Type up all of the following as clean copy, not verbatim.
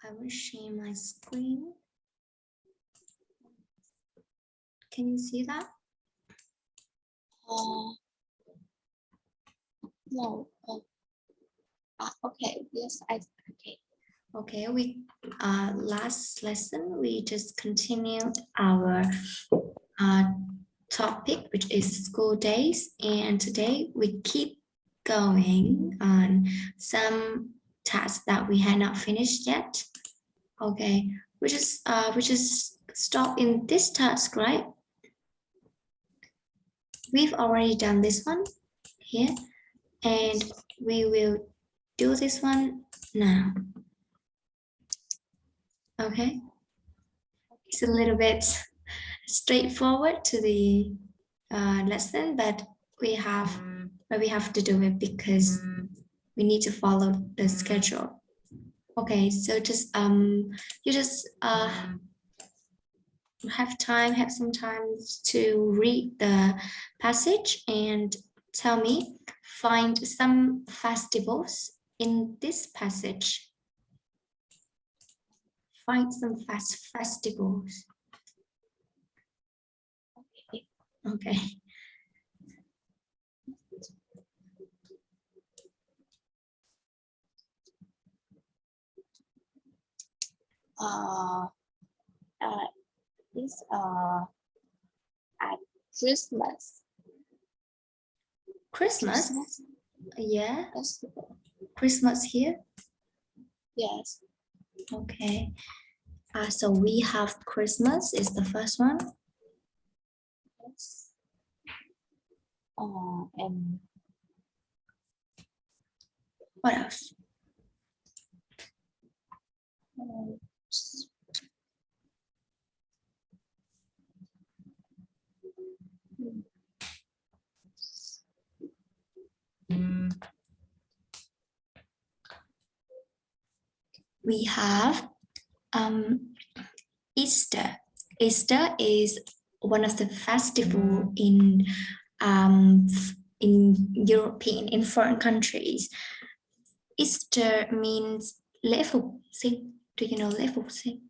I will share my screen. Can you see that? No. Okay. Yes, okay. Okay, we last lesson we just continued our topic, which is school days, and today we keep going on some tasks that we had not finished yet. Okay, we just stop in this task, right? We've already done this one here, and we will do this one now. Okay, it's a little bit straightforward to the lesson, but we have to do it because we need to follow the schedule. Okay, so just you just have some time to read the passage and tell me, find some festivals in this passage. Find some festivals. Okay. This at Christmas. Christmas? Yeah. Yes. Christmas here? Yes. Okay. So we have Christmas is the first one. Yes. And what else? We have Easter. Easter is one of the festival in European, in foreign countries. Easter means lễ phục sinh. Do you know lễ phục sinh?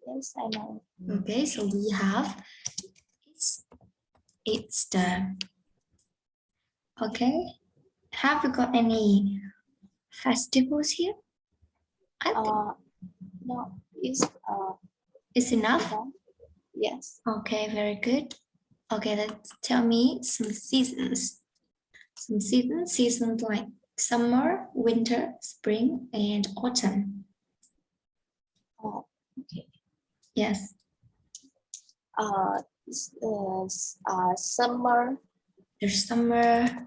Yes, I know. Okay, so we have Easter. Okay, have you got any festivals here? No, it's enough. Yes. Okay, very good. Okay, let's tell me some seasons. Some seasons like summer, winter, spring, and autumn. Oh, okay. Yes. Summer. There's summer.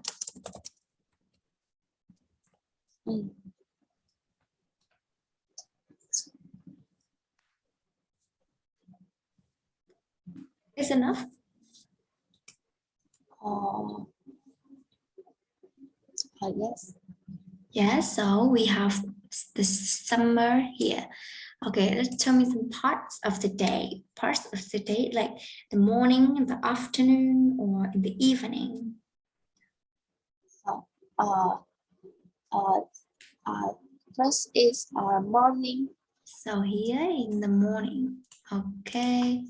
Is enough? Yes. Yes, so we have the summer here. Okay, let's tell me some parts of the day. Parts of the day, like the morning, the afternoon, or in the evening. First is morning. So here in the morning. Okay.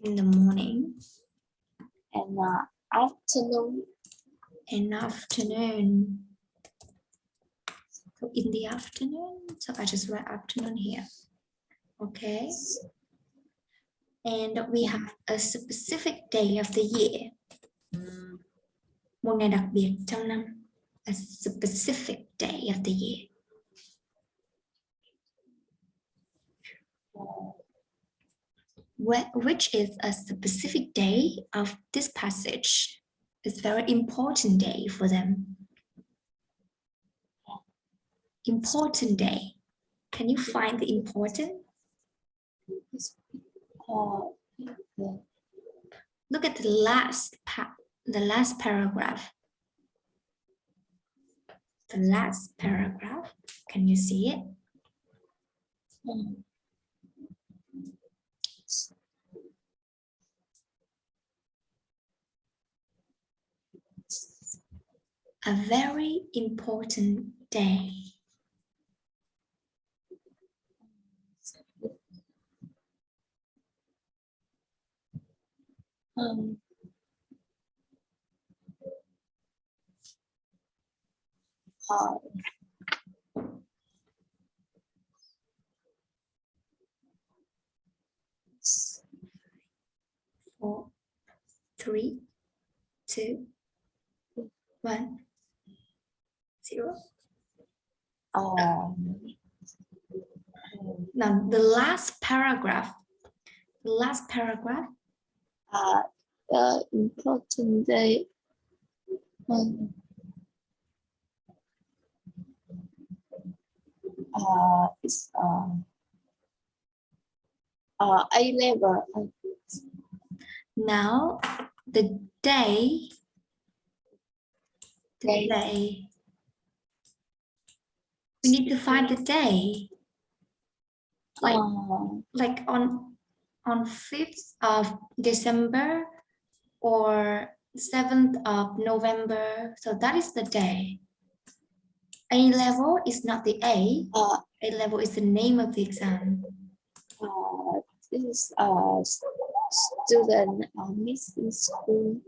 In the morning. And afternoon. In afternoon. So in the afternoon. So I just write afternoon here. Okay. And we have a specific day of the year. Một ngày đặc biệt trong năm. A specific day of the year. Which is a specific day of this passage. It's a very important day for them. Important day. Can you find the important? Look at the last paragraph. The last paragraph. Can you see it? A very important day. Um, uh, 4, 3, 2, 1, 0. Now the last paragraph. The last paragraph. the important day is A level. Now the day. The day. We need to find the day. Like on 5th of December or 7th of November. So that is the day. A level is not the A. A level is the name of the exam. This is a student missing school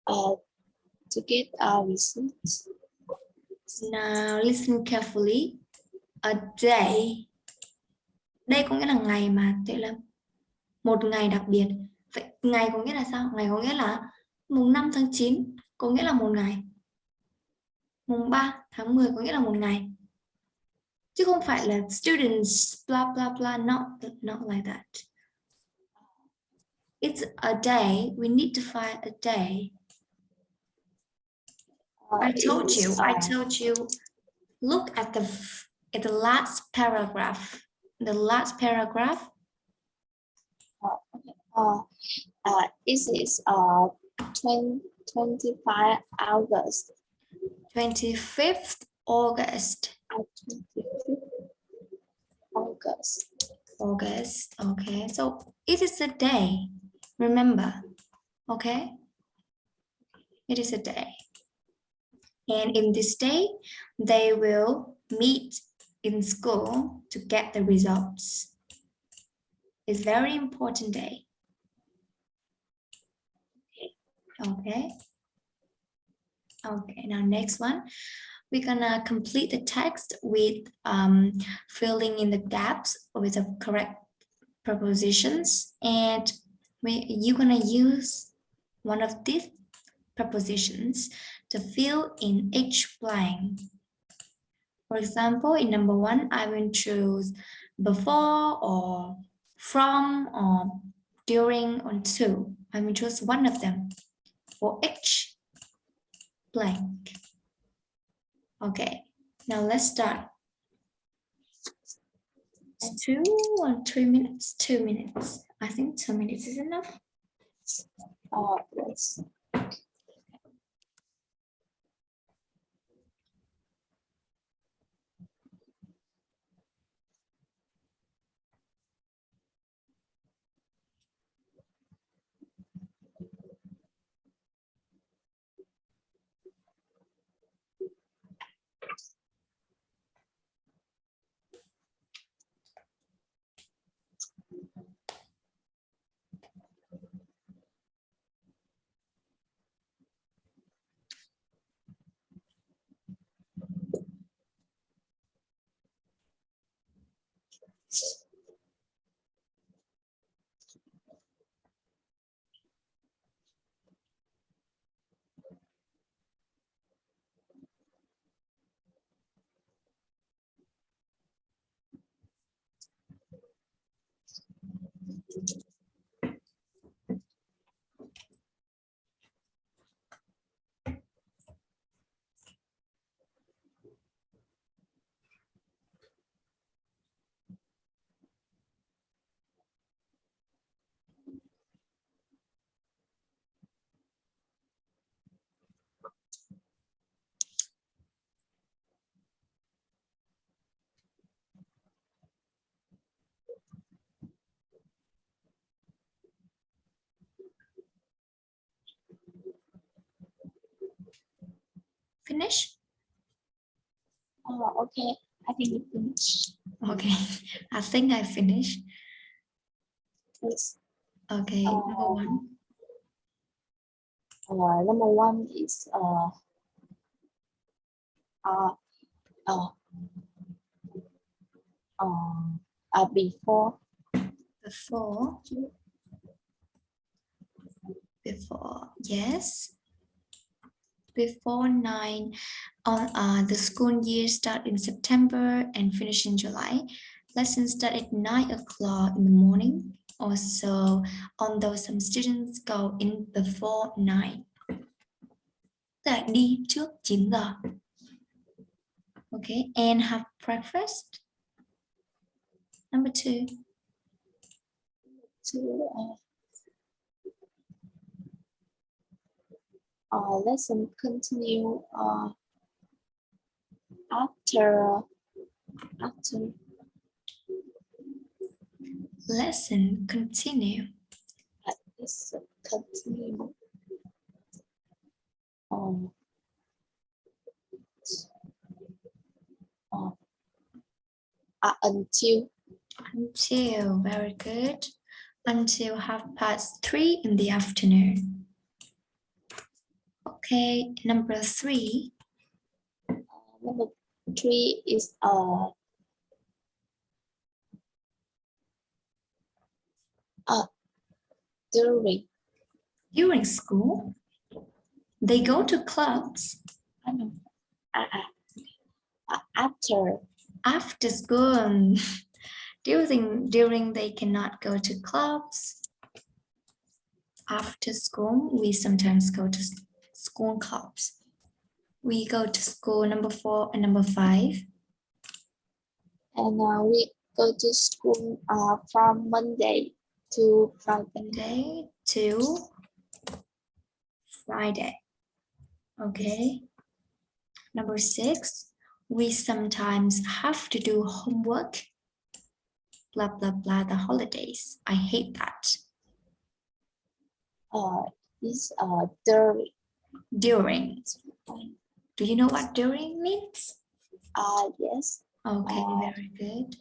to get our results. Now listen carefully. A day. Đây có nghĩa là ngày mà, tức là một ngày đặc biệt. Vậy ngày có nghĩa là sao? Ngày có nghĩa là mùng 5 tháng 9 có nghĩa là một ngày. Mùng 3 tháng 10 có nghĩa là một ngày. Chứ không phải là students blah blah blah, not like that. It's a day. We need to find a day. I told you, look at the last paragraph. The last paragraph. This is 25 August. 25th August. 25th August. August. Okay, so it is a day. Remember, okay? It is a day. And in this day, they will meet in school to get the results. It's very important day. Okay. Okay, now next one. We're gonna complete the text with filling in the gaps with the correct prepositions. And you're gonna use one of these prepositions to fill in each blank. For example, in number 1, I will choose before or from or during or to. I will choose one of them for each blank. Okay, now let's start. 2 or 3 minutes? 2 minutes. I think 2 minutes is enough. Yes. Finish? Oh, okay. I think we finished. Okay, I think I finished. Yes. Okay, number one. Number one is before. Before, yes. Before 9 on the school year start in September and finish in July. Lessons start at 9 o'clock in the morning. Also, although some students go in before 9. Tức là đi trước 9 giờ. Okay, and have breakfast. Number two. Lesson continue after Lesson continue. lesson continue Until, very good. Until 3:30 in the afternoon. Okay, number three. Number three is during school. They go to clubs. After school. During they cannot go to clubs. After school, we sometimes go to school clubs. We go to school number 4 and number 5. And we go to school from Monday to Friday. Friday. Okay. Number 6, we sometimes have to do homework. Blah, blah, blah, the holidays. I hate that. Is during. During. Do you know what during means? Yes. Okay, very good.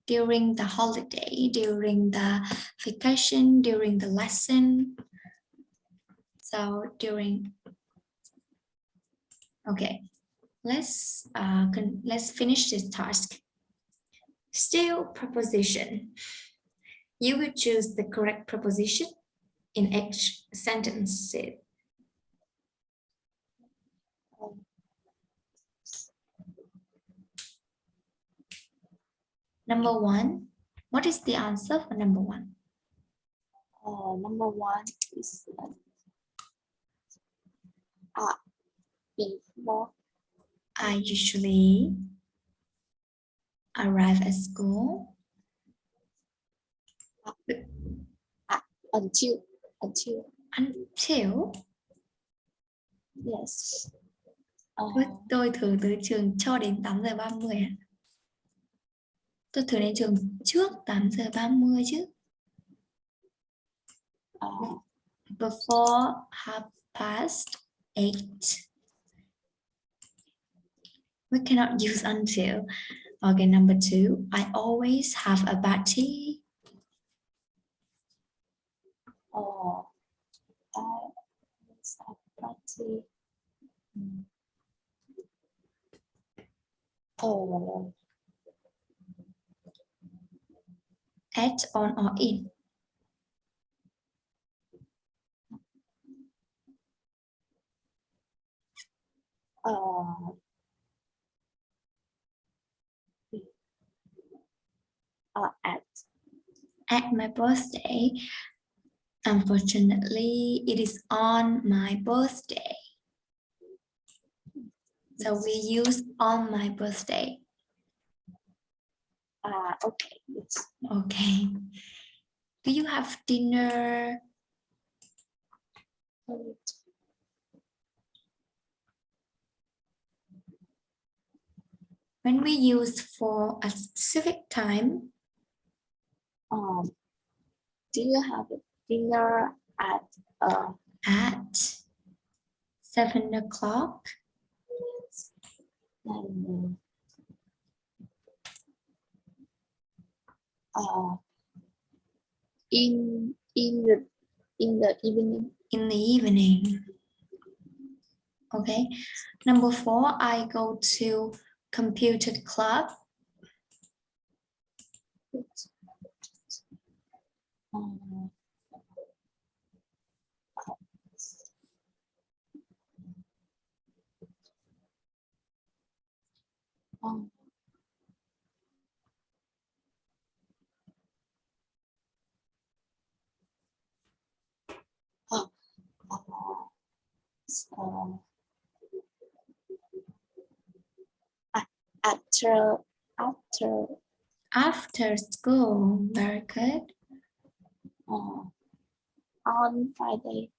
During the holiday, during the vacation, during the lesson. So during. Okay, let's finish this task. Still preposition. You will choose the correct preposition in each sentence. Number 1. What is the answer for number 1? Number 1 is before. I usually arrive at school. Until. Yes. Tôi thường tới trường cho đến 8:30. Tôi thường đến trường trước 8:30 chứ. Before 8:30. We cannot use until. Okay, number 2. I always have a bad tea. I always have bad tea. At, on, or in. At my birthday. Unfortunately, it is on my birthday. So we use on my birthday. Okay. Yes. Okay. Do you have dinner? When we use for a specific time. Do you have dinner at 7 o'clock? and in the evening. In the evening. Okay. Number 4, I go to computer club. Um, um, uh, so, After school. Very good. on Friday.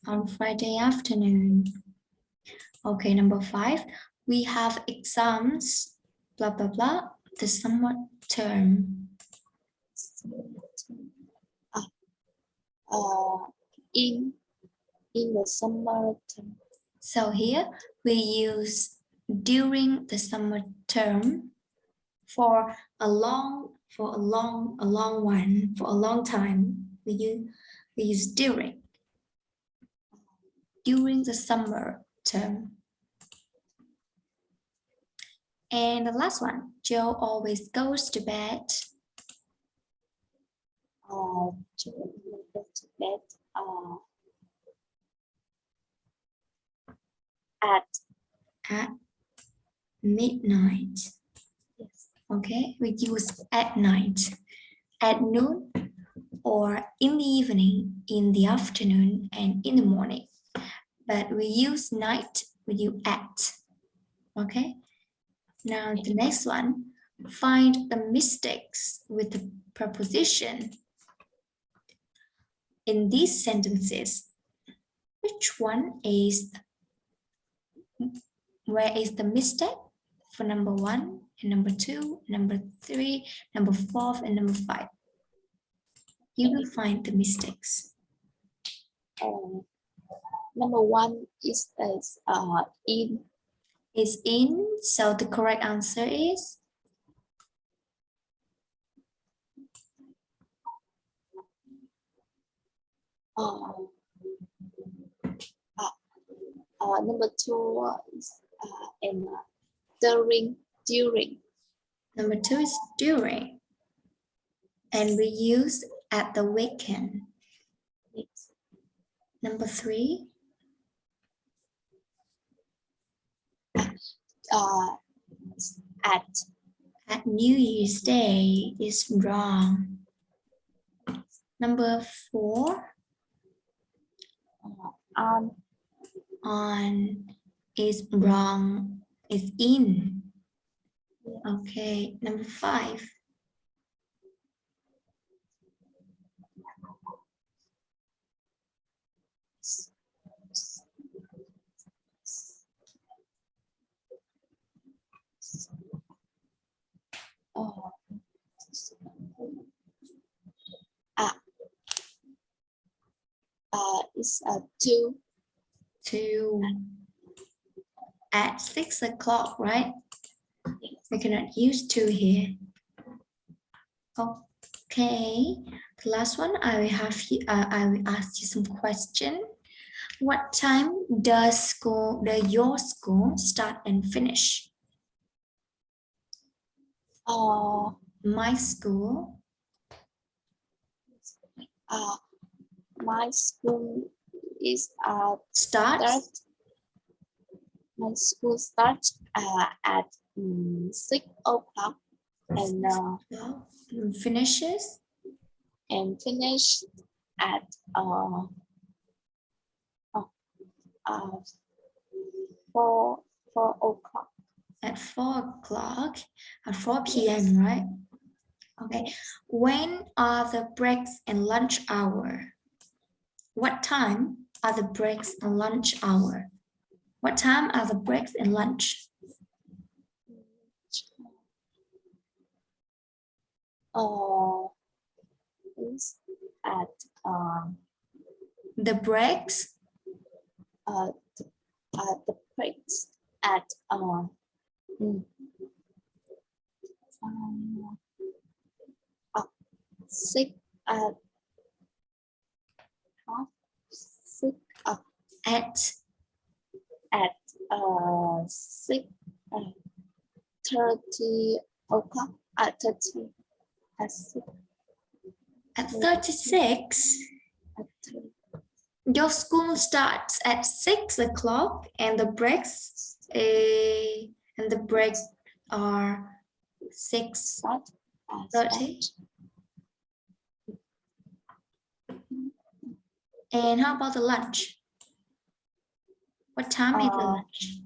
On Friday afternoon. Okay, number 5, we have exams, blah, blah, blah, the summer term. In the summer term. So here we use during the summer term for a long time. We use during the summer term. And the last one, Joe always goes to bed. Joe goes to bed At midnight. yes. Okay, we use at night, at noon, or in the evening, in the afternoon, and in the morning. But we use night, we use at. Okay, now the next one, find the mistakes with the preposition. In these sentences, which one is, where is the mistake for number 1 and number 2, number 3, number 4, and number 5? You will find the mistakes. Number 1 is in. Is in, so the correct answer is number 2 is during. Number 2 is during, and we use at the weekend. Yes. Number 3, at New Year's Day is wrong. Number 4, on is wrong, is in. Okay, number 5. Is 2. 2 at 6 o'clock, right? Yes. We cannot use 2 here. Okay, the last one, I will ask you some question. What time does your school start and finish? My school. My school is Starts. My school starts at 6 o'clock and Finishes finish at 4 o'clock. at 4 o'clock, at 4 p.m., right? Okay. When are the breaks and lunch hour? What time are the breaks and lunch hour? What time are the breaks and lunch? Is at The breaks the breaks at Mm. Six at half six At at 6:30 o'clock at 30 at 6 at 36. at 30. Your school starts at 6 o'clock and the breaks are 6:30. Start at And how about the lunch? What time is the lunch?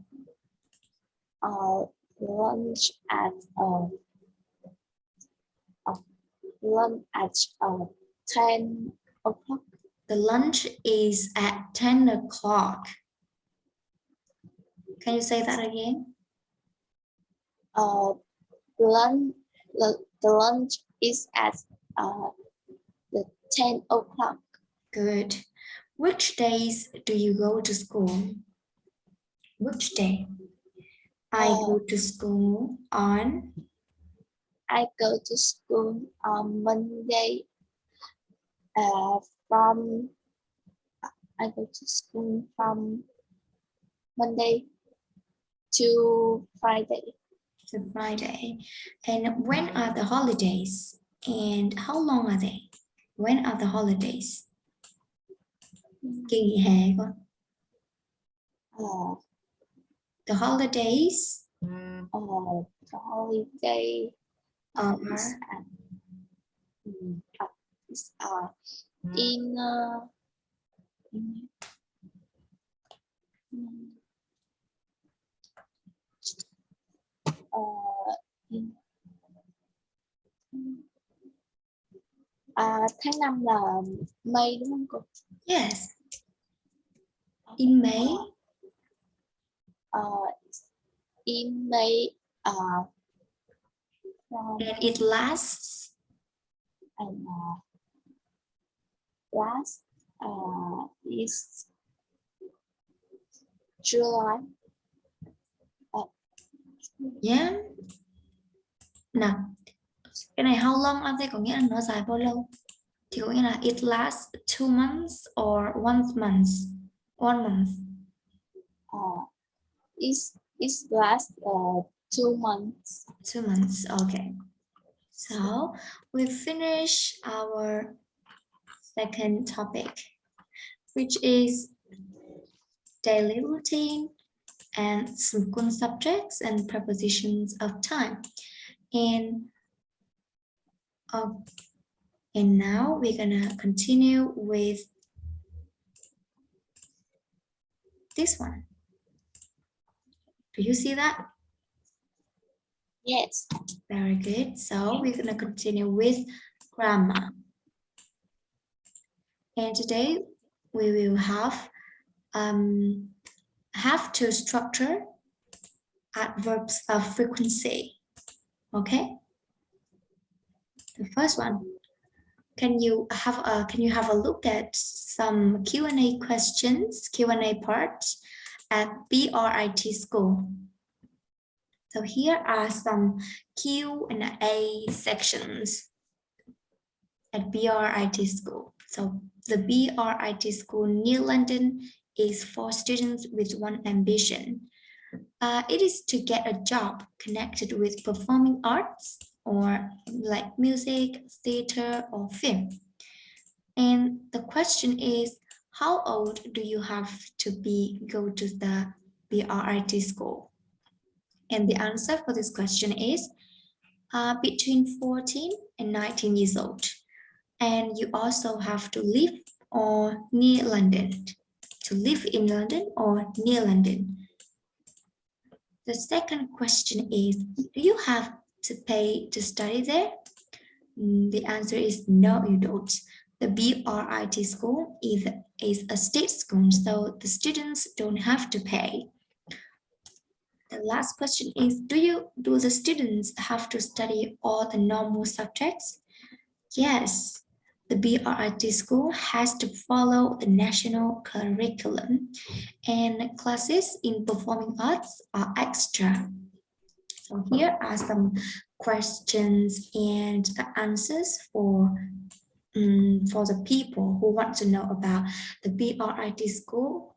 lunch at lunch at 10 o'clock. The lunch is at 10 o'clock. Can you say that again? The lunch is at the 10 o'clock. Good. Which days do you go to school? Which day? I go to school on I go to school on Monday. I go to school from Monday to Friday. And when are the holidays? And how long are they? When are the holidays? Kỳ nghỉ hè con. The holidays The holiday are in tháng 5 là May đúng không cô? yes. In May. In May. And it lasts. And last is July. Yeah. Nào, cái này how long are they có nghĩa là nó dài bao lâu? Thì có nghĩa là it lasts 2 months or 1 month. 1 month. It lasts 2 months. 2 months, okay. So we finish our second topic, which is daily routine and some subjects and prepositions of time. And now we're gonna continue with this one. Do you see that? Yes. Very good. So we're gonna continue with grammar. And today we will have to structure adverbs of frequency. Okay. The first one. Can you have a look at some Q&A questions, Q&A parts at BRIT school? So here are some Q&A sections at BRIT school. So the BRIT school near London is for students with one ambition. It is to get a job connected with performing arts or like music, theater, or film. And the question is, how old do you have to go to the BRIT school? And the answer for this question is between 14 and 19 years old. And you also have to live or near London, to live in London or near London. The second question is, do you have to pay to study there? The answer is no, you don't. The BRIT school is a state school, so the students don't have to pay. The last question is, do the students have to study all the normal subjects? Yes, the BRIT school has to follow the national curriculum, and classes in performing arts are extra. So here are some questions and answers for the people who want to know about the BRIT school.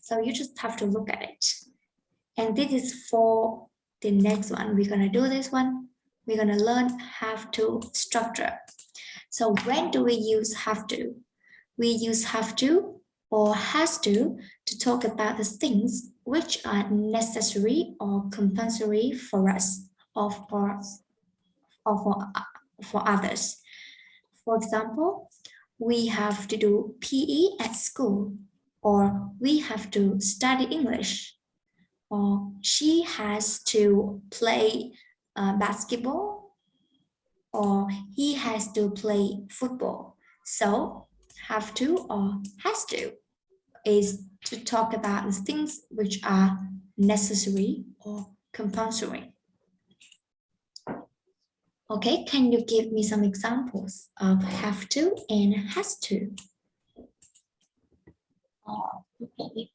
So you just have to look at it. And this is for the next one. We're going to do this one. We're going to learn have to structure. So when do we use have to? We use have to or has to talk about the things which are necessary or compulsory for us or for others. For example, we have to do PE at school, or we have to study English, or she has to play basketball, or he has to play football. So have to or has to is to talk about the things which are necessary or compulsory. Okay, can you give me some examples of have to and has to? Okay.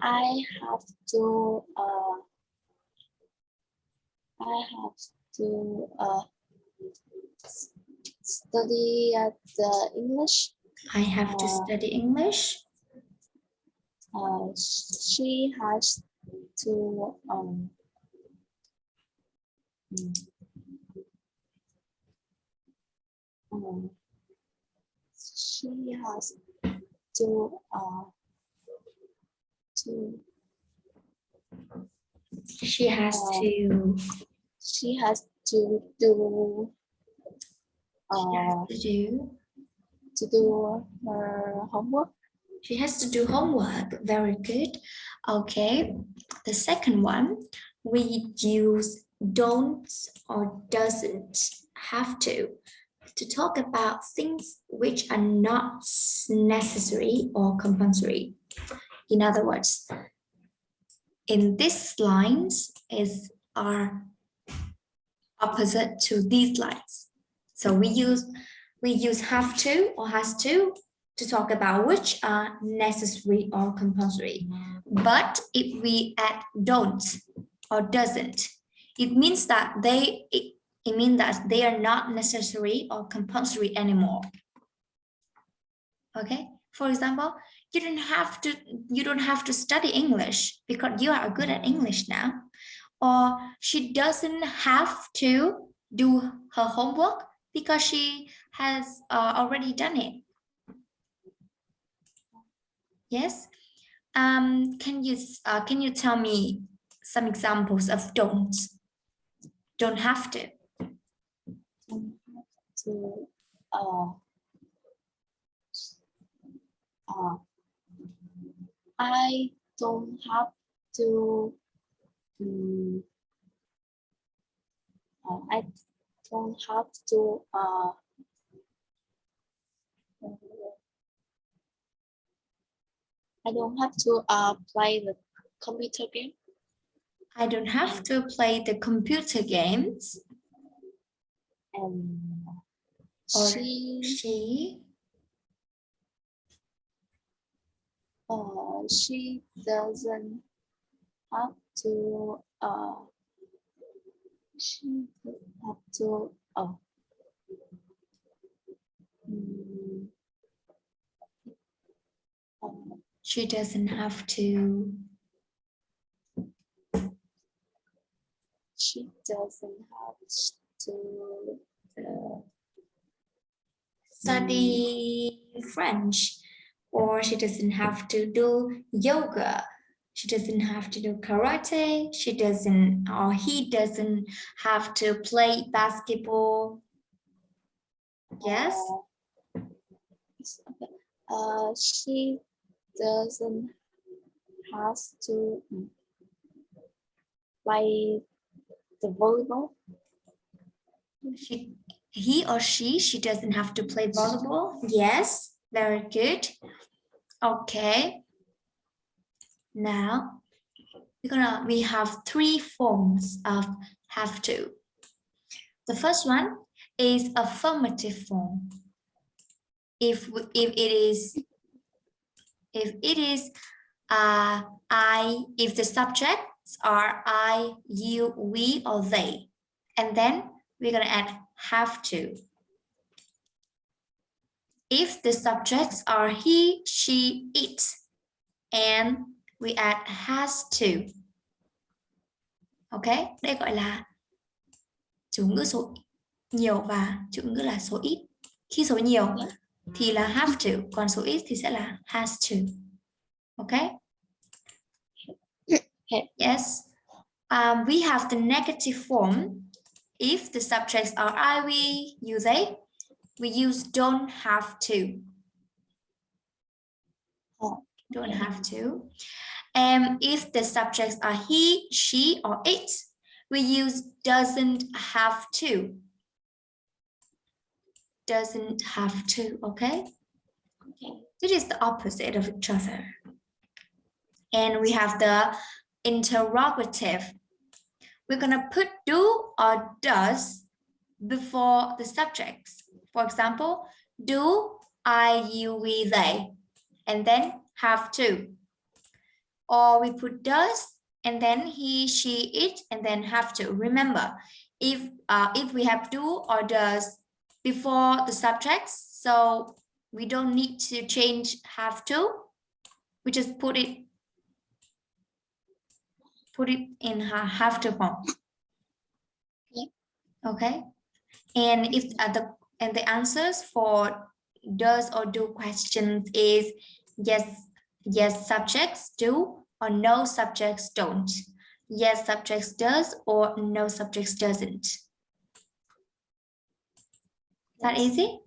I have to study the English. I have to study English. She has to she has to She has to. She has to do. To do her homework. She has to do homework. Very good. Okay. The second one, we use don't or doesn't have to talk about things which are not necessary or compulsory. In other words, in these lines are opposite to these lines. So we use have to or has to talk about which are necessary or compulsory. But if we add don't or doesn't, it means that it means that they are not necessary or compulsory anymore. Okay, for example, you don't have to study English because you are good at English now. Or she doesn't have to do her homework because she has already done it. Yes. Can you tell me some examples of don't have to? I don't have to. I don't have to. I don't have to play the computer game. I don't have to play the computer games. Or she doesn't have to. She doesn't have to. She doesn't have to. She doesn't have to study French, or she doesn't have to do yoga. She doesn't have to do karate. She doesn't, or he doesn't have to play basketball. Yes. She doesn't have to play the volleyball. He or she doesn't have to play volleyball. Yes, very good. Okay. Now we have three forms of have to. The first one is affirmative form. if if the subjects are I, you, we, or they, and then we're gonna add have to. If the subjects are he, she, it, and we add has to. Ok, đây gọi là chủ ngữ số nhiều và chủ ngữ là số ít. Khi số nhiều thì là have to, còn số ít thì sẽ là has to. Ok. Yes. We have the negative form. If the subjects are I, we, you, they, we use don't have to. Don't have to. And if the subjects are he, she, or it, we use doesn't have to. Doesn't have to, okay? It is the opposite of each other. And we have the interrogative. We're gonna put do or does before the subjects. For example, do, I, you, we, they, and then have to. Or we put does and then he, she, it, and then have to. Remember, if we have do or does before the subjects, so we don't need to change have to. We just put it in have to form. Okay. And if the answers for does or do questions is yes subjects do, or no subjects don't. Yes subjects does, or no subjects doesn't. Is that easy?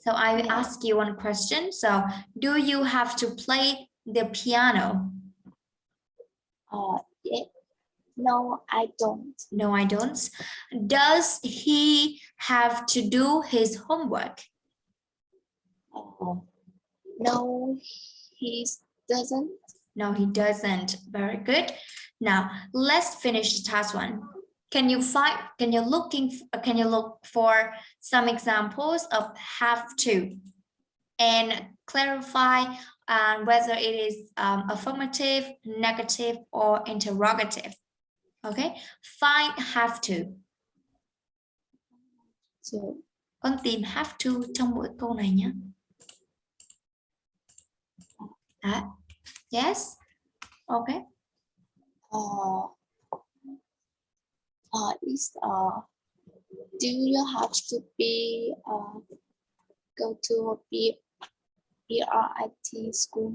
So I will ask you one question. So do you have to play the piano? Yeah. No, I don't. No, I don't. Does he have to do his homework? No, he doesn't. No, he doesn't. Very good. Now let's finish the task one. Can you look for some examples of have to and clarify whether it is affirmative, negative, or interrogative? Okay, find have to. Con tìm have to trong mỗi câu này nhé. Yes. Okay. Do you have to be go to a BRIT school?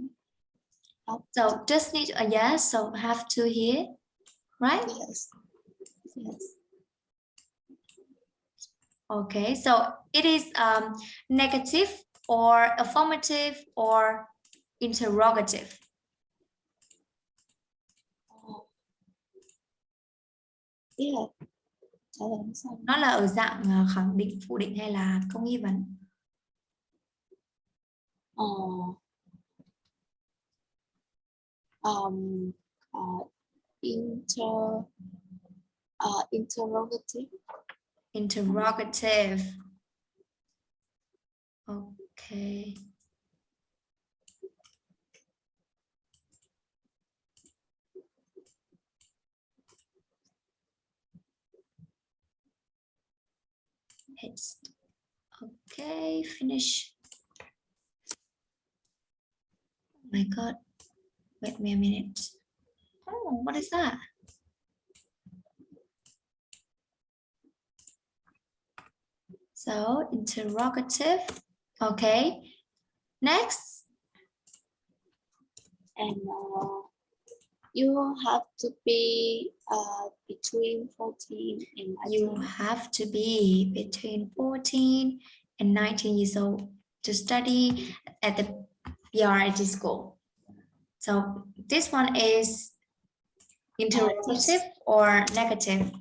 So just need a yes. So have to here, right? Yes. Yes. Okay. So it is negative or affirmative or interrogative. Yeah. Nó là ở dạng khẳng định, phủ định hay là không nghi vấn? Interrogative. Interrogative. Okay. Paste. Okay, finish. Oh my God. Wait me a minute. Oh, what is that? So interrogative. Okay. Next. And you have to be between 14 and 19. You have to be between 14 and 19 years old to study at the BRIT school. So this one is interrogative or negative?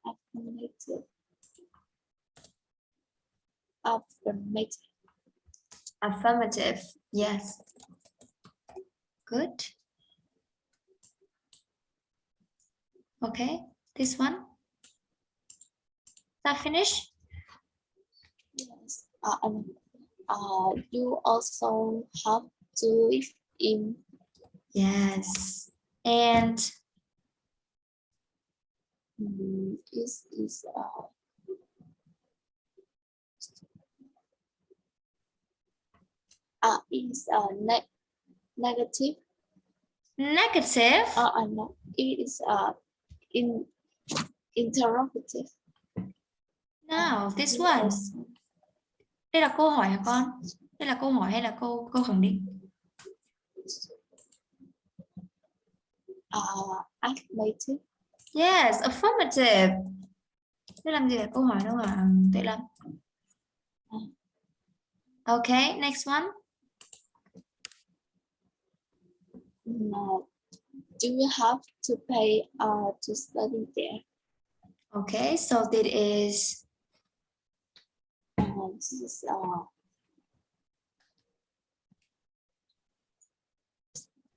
Affirmative. Affirmative. Affirmative, yes. Good. Okay, This one? That finish? Yes. You also have to live in. Yes. And Is negative. negative? No, it is interrogative. No, this one. Đây là câu hỏi hả con? Đây là câu hỏi hay là câu khẳng định? Affirmative. Yes, affirmative. Thế làm gì là câu hỏi đâu hả Tuệ Lâm? Okay, next one. No. Do you have to pay to study there? Okay, so that is This is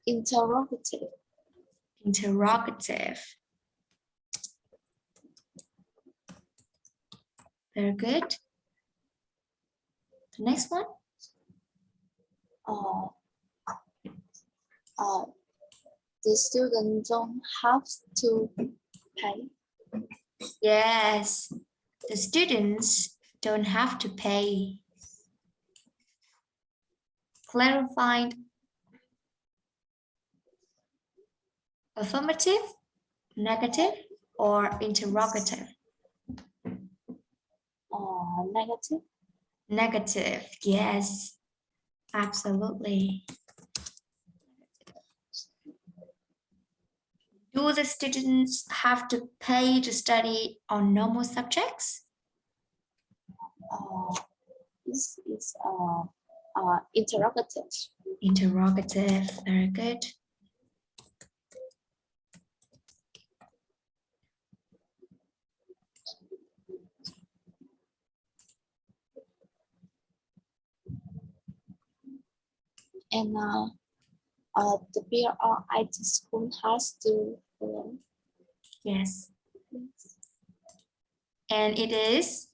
interrogative. interrogative. Very good. The next one. The student don't have to pay. Yes, the students don't have to pay. Clarified. Affirmative, negative, or interrogative? Negative. Negative, yes, absolutely. Do the students have to pay to study on normal subjects? This is interrogative. Interrogative, very good. And the BRIT school has to Yes. And it is?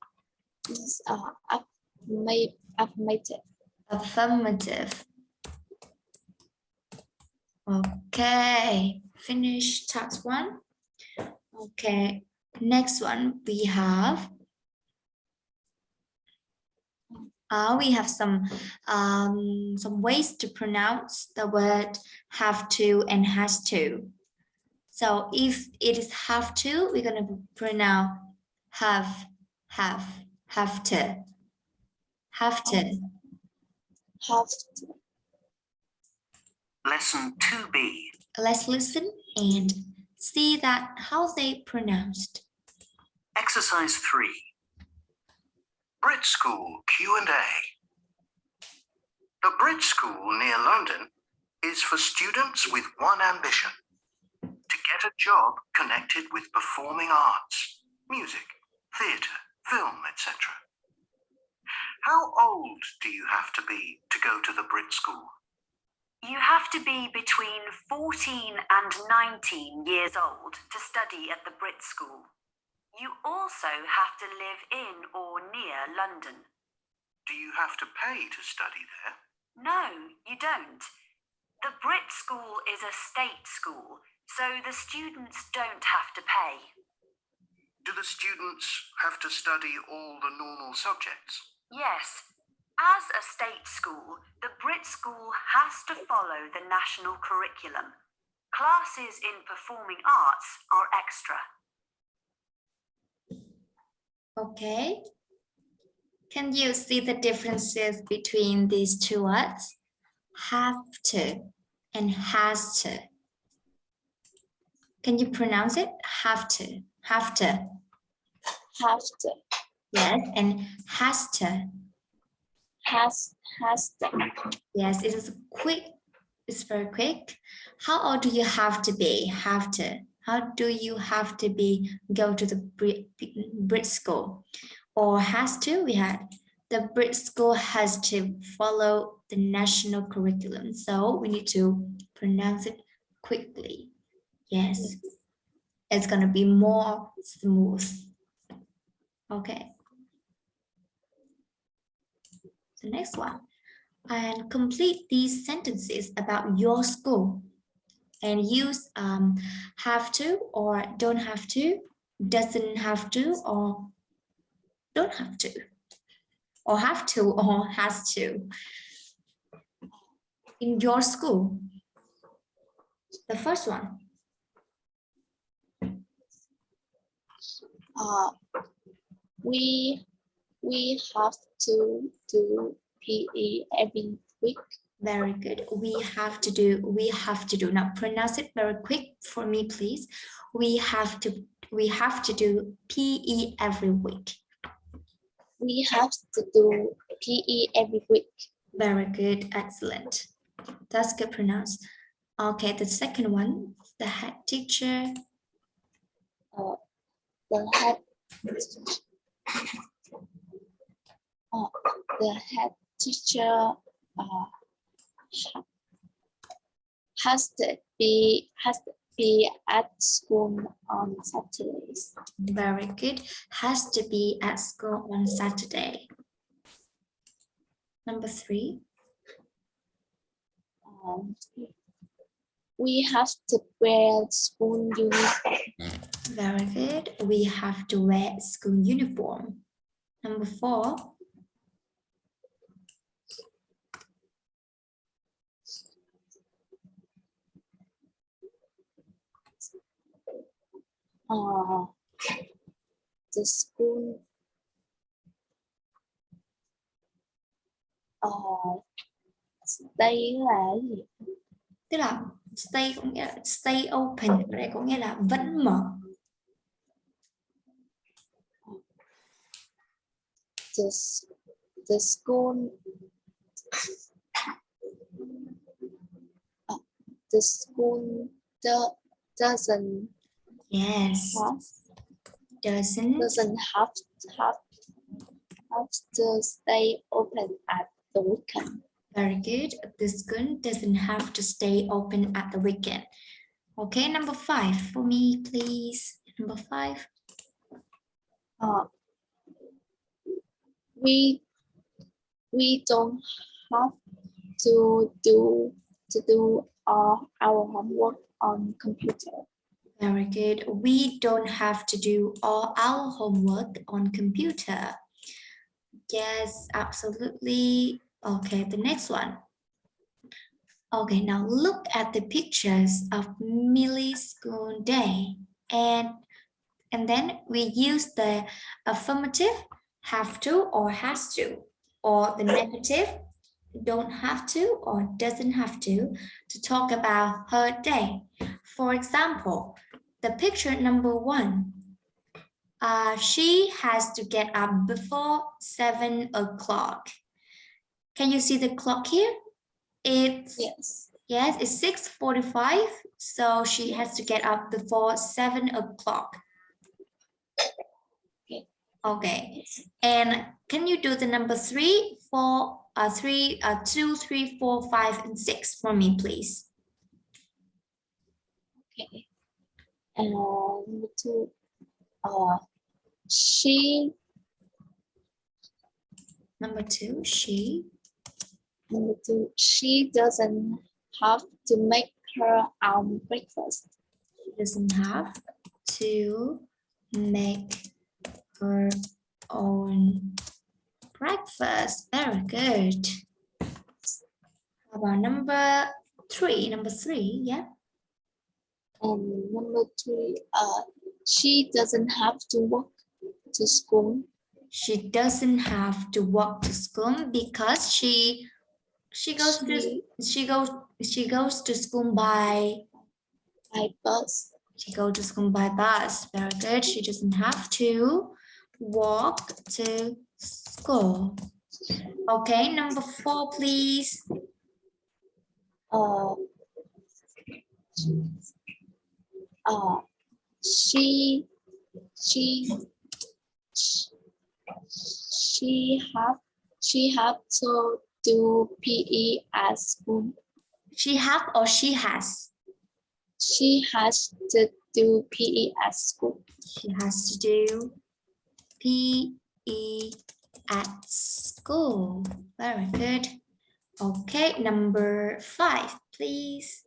Is affirmative. Affirmative. Okay, finish task 1. Okay, next one we have some ways to pronounce the word have to and has to. So if it is have to, we're going to pronounce have to. Lesson 2B. Let's listen and see that how they pronounced. Exercise 3. Brit School Q&A. The Brit School near London is for students with one ambition: to get a job connected with performing arts, music, theatre, film, etc. How old do you have to be to go to the Brit School? You have to be between 14 and 19 years old to study at the Brit School. You also have to live in or near London. Do you have to pay to study there? No, you don't. The Brit School is a state school, so the students don't have to pay. Do the students have to study all the normal subjects? Yes. As a state school, the Brit School has to follow the national curriculum. Classes in performing arts are extra. Okay. Can you see the differences between these two words? Have to and has to. Can you pronounce it? Have to. Have to. Have to. Yes, and has to. Has to. Yes, it is quick. It's very quick. How old do you have to be? Have to. How do you have to be? Go to the Brit School. Or has to, we had the Brit School has to follow the national curriculum. So we need to pronounce it quickly. Yes. It's going to be more smooth. Okay. The next one. And complete these sentences about your school and use have to or don't have to, doesn't have to or don't have to, or have to or has to. In your school. The first one. We have to do PE every week. Very good. We have to do. Now pronounce it very quick for me, please. We have to do PE every week. We have to do PE every week. Very good. Excellent. That's good pronounced. Okay, the second one, the head teacher. The head teacher has to be at school on Saturdays. Very good. Has to be at school on Saturday. Number 3. We have to wear school uniform. Very good. We have to wear school uniform. Number 4. The school stay là gì? Tức là stay có nghĩa là stay open, ở đây có nghĩa là vẫn mở. The school doesn't Yes. Doesn't have to stay open at the weekend. Very good. The school doesn't have to stay open at the weekend. Okay, number 5 for me, please. Number 5. We don't have to do our homework on computer. Very good. We don't have to do all our homework on computer. Yes, absolutely. Okay, the next one. Okay, now look at the pictures of Millie's school day, and then we use the affirmative, have to or has to, or the negative, don't have to or doesn't have to talk about her day. For example, the picture number 1. She has to get up before 7 o'clock. Can you see the clock here? It's it's 6:45, so she has to get up before 7 o'clock. Okay, and can you do the number 3, 4, 3, 2, 3, 4, 5, and 6 for me, please? Okay. And number 2, she. Number 2, she. Number 2, she doesn't have to make her own breakfast. She doesn't have to make her own breakfast. Very good. How about number 3? Number 3, yeah. And number 3, she doesn't have to walk to school. She doesn't have to walk to school because she goes to school by bus. She goes to school by bus. Very good. She doesn't have to walk to school. Okay, number 4, please. She have to do PE at school. She have or she has? She has to do PE at school. She has to do PE at school. Very good. Okay, number 5, please.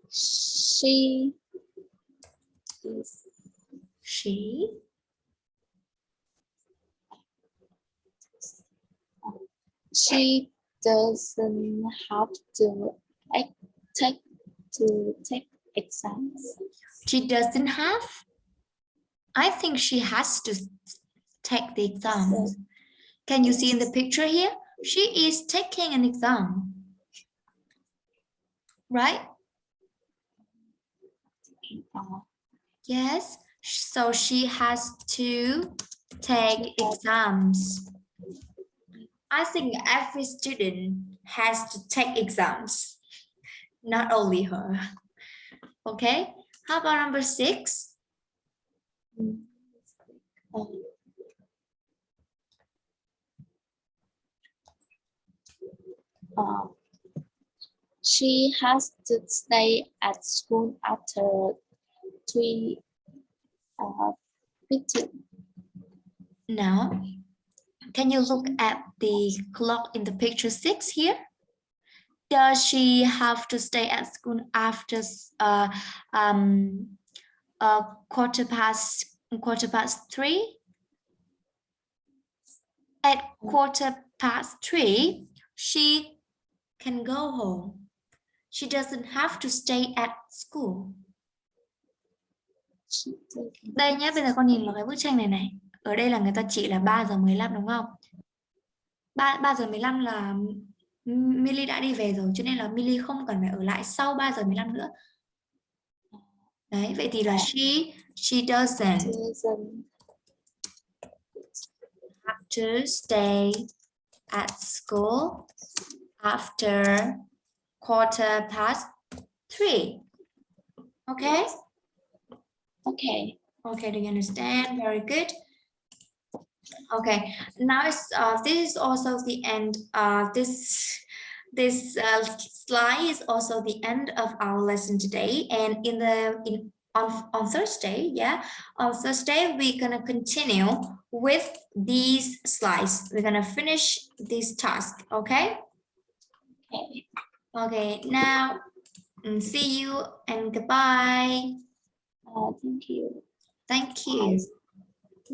She is she doesn't have to take exams. She doesn't have. I think she has to take the exams. Can you see in the picture here? She is taking an exam. Right? Yes. So she has to take exams. I think every student has to take exams, not only her. Okay. How about number 6? She has to stay at school after 3:15. Now, can you look at the clock in the picture 6 here? Does she have to stay at school after quarter past 3? At quarter past 3, she can go home. She doesn't have to stay at school. Đây nhé, bây giờ con nhìn vào cái bức tranh này này. Ở đây là người ta chỉ là 3 giờ 15 đúng không? 3 giờ 15 là Milly đã đi về rồi, cho nên là Milly không cần phải ở lại sau 3 giờ 15 nữa. Đấy, vậy thì là she doesn't have to stay at school after quarter past 3. Okay? Okay. Okay, do you understand? Very good. Okay, now this is also the end. This slide is also the end of our lesson today. And on Thursday, on Thursday we're gonna continue with these slides. We're gonna finish this task. Okay. Okay. Okay. Now, see you and goodbye. Thank you. Thank you.